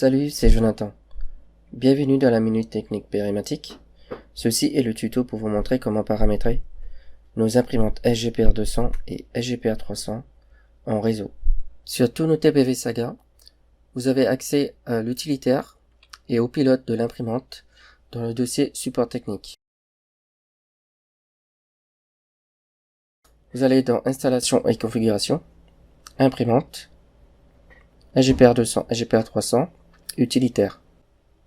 Salut, c'est Jonathan. Bienvenue dans la Minute Technique Périmatique. Ceci est le tuto pour vous montrer comment paramétrer nos imprimantes SGPR 200 et SGPR 300 en réseau. Sur tous nos TPV Saga, vous avez accès à l'utilitaire et au pilote de l'imprimante dans le dossier Support technique. Vous allez dans Installation et configuration, Imprimante, SGPR 200, SGPR 300, Utilitaire.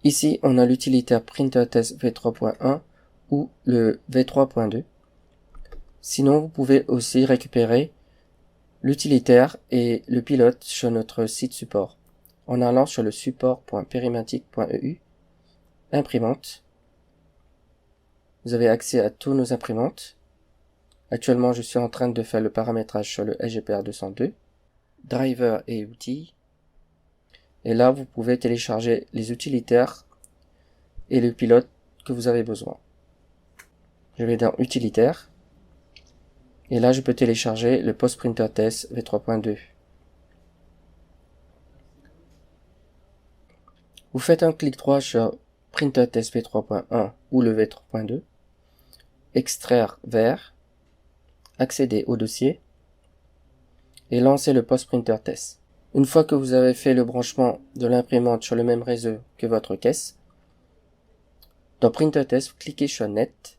Ici, on a l'utilitaire PrinterTest V3.1 ou le V3.2. Sinon, vous pouvez aussi récupérer l'utilitaire et le pilote sur notre site support en allant sur le support.perimatic.eu, imprimante. Vous avez accès à tous nos imprimantes. Actuellement, je suis en train de faire le paramétrage sur le SGPR 202, driver et outils. Et là, vous pouvez télécharger les utilitaires et le pilote que vous avez besoin. Je vais dans utilitaire. Et là, je peux télécharger le PostPrinterTest V3.2. Vous faites un clic droit sur PrinterTest V3.1 ou le V3.2, extraire vers, accéder au dossier et lancer le PostPrinterTest. Une fois que vous avez fait le branchement de l'imprimante sur le même réseau que votre caisse, dans PrinterTest, vous cliquez sur Net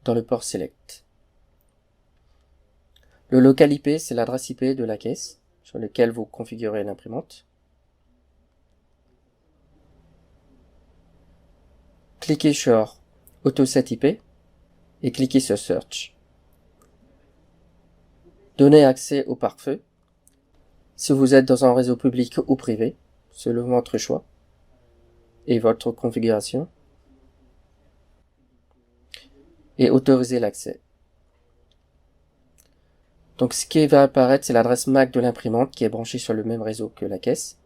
dans le port Select. Le local IP, c'est l'adresse IP de la caisse sur laquelle vous configurez l'imprimante. Cliquez sur AutoSet IP et cliquez sur Search. Donnez accès au pare-feu si vous êtes dans un réseau public ou privé, selon votre choix et votre configuration, et autorisez l'accès. Donc ce qui va apparaître, c'est l'adresse MAC de l'imprimante qui est branchée sur le même réseau que la caisse.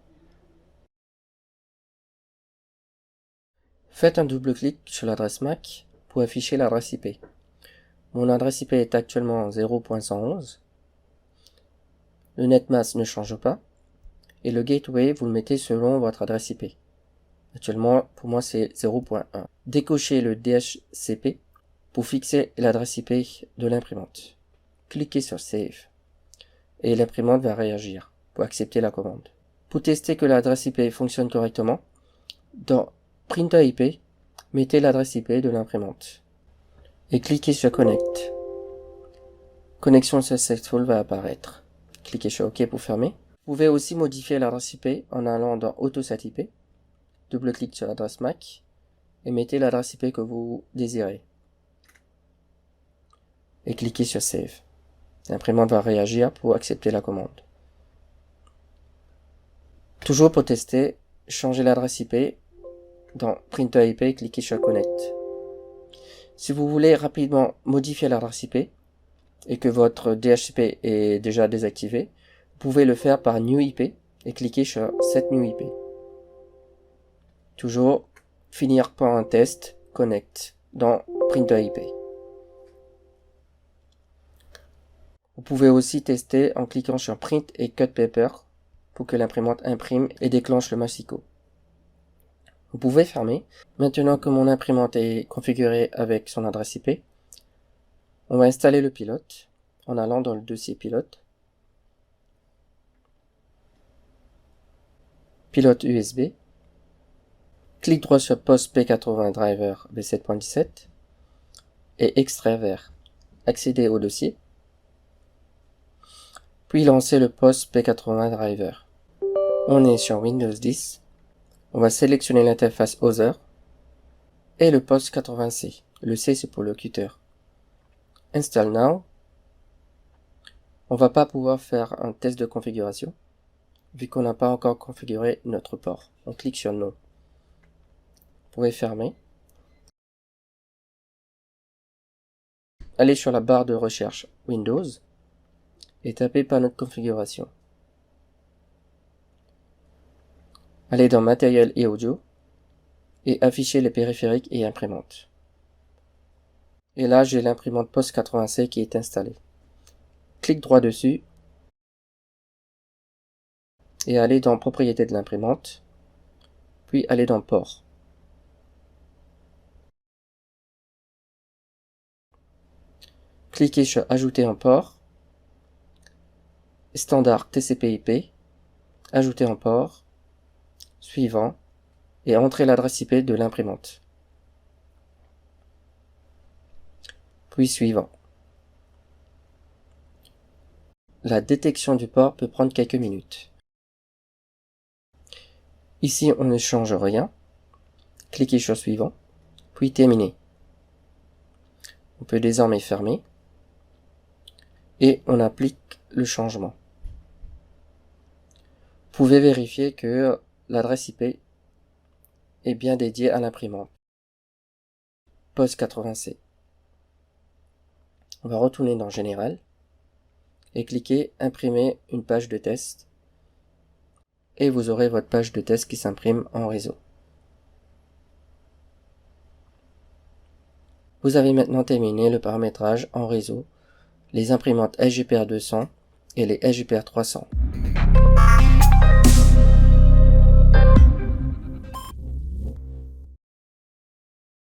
Faites un double-clic sur l'adresse MAC pour afficher l'adresse IP. Mon adresse IP est actuellement 0.111. Le netmask ne change pas. Et le gateway, vous le mettez selon votre adresse IP. Actuellement, pour moi, c'est 0.1. Décochez le DHCP pour fixer l'adresse IP de l'imprimante. Cliquez sur Save. Et l'imprimante va réagir pour accepter la commande. Pour tester que l'adresse IP fonctionne correctement, dans Printer IP, mettez l'adresse IP de l'imprimante. Et cliquez sur Connect. Connexion successful va apparaître. Cliquez sur OK pour fermer. Vous pouvez aussi modifier l'adresse IP en allant dans AutoSet IP. Double-clic sur l'adresse MAC et mettez l'adresse IP que vous désirez. Et cliquez sur Save. L'imprimante va réagir pour accepter la commande. Toujours pour tester, changez l'adresse IP. Dans Printer IP, cliquez sur Connect. Si vous voulez rapidement modifier l'adresse IP et que votre DHCP est déjà désactivé, vous pouvez le faire par New IP et cliquer sur Set New IP. Toujours finir par un test Connect dans Printer IP. Vous pouvez aussi tester en cliquant sur Print et Cut Paper pour que l'imprimante imprime et déclenche le massicot. Vous pouvez fermer. Maintenant que mon imprimante est configurée avec son adresse IP, on va installer le pilote en allant dans le dossier pilote, pilote USB, clic droit sur Post P80 Driver V7.17 et extraire vers, accéder au dossier, puis lancer le Post P80 Driver. On est sur Windows 10. On va sélectionner l'interface Other et le poste 80C. Le C, c'est pour locuteur. Install Now. On va pas pouvoir faire un test de configuration vu qu'on n'a pas encore configuré notre port. On clique sur Non. Vous pouvez fermer. Allez sur la barre de recherche Windows et tapez panneau de configuration. Allez dans Matériel et Audio et affichez les périphériques et imprimantes. Et là, j'ai l'imprimante Post 80C qui est installée. Clique droit dessus et allez dans Propriétés de l'imprimante puis allez dans Port. Cliquez sur Ajouter un port, standard TCP/IP, Ajouter un port, suivant, et entrez l'adresse IP de l'imprimante. Puis suivant. La détection du port peut prendre quelques minutes. Ici, on ne change rien. Cliquez sur Suivant, puis Terminer. On peut désormais fermer et on applique le changement. Vous pouvez vérifier que l'adresse IP est bien dédiée à l'imprimante. POS 80C. On va retourner dans Général et cliquer Imprimer une page de test et vous aurez votre page de test qui s'imprime en réseau. Vous avez maintenant terminé le paramétrage en réseau, les imprimantes SGPR 200 et les SGPR 300.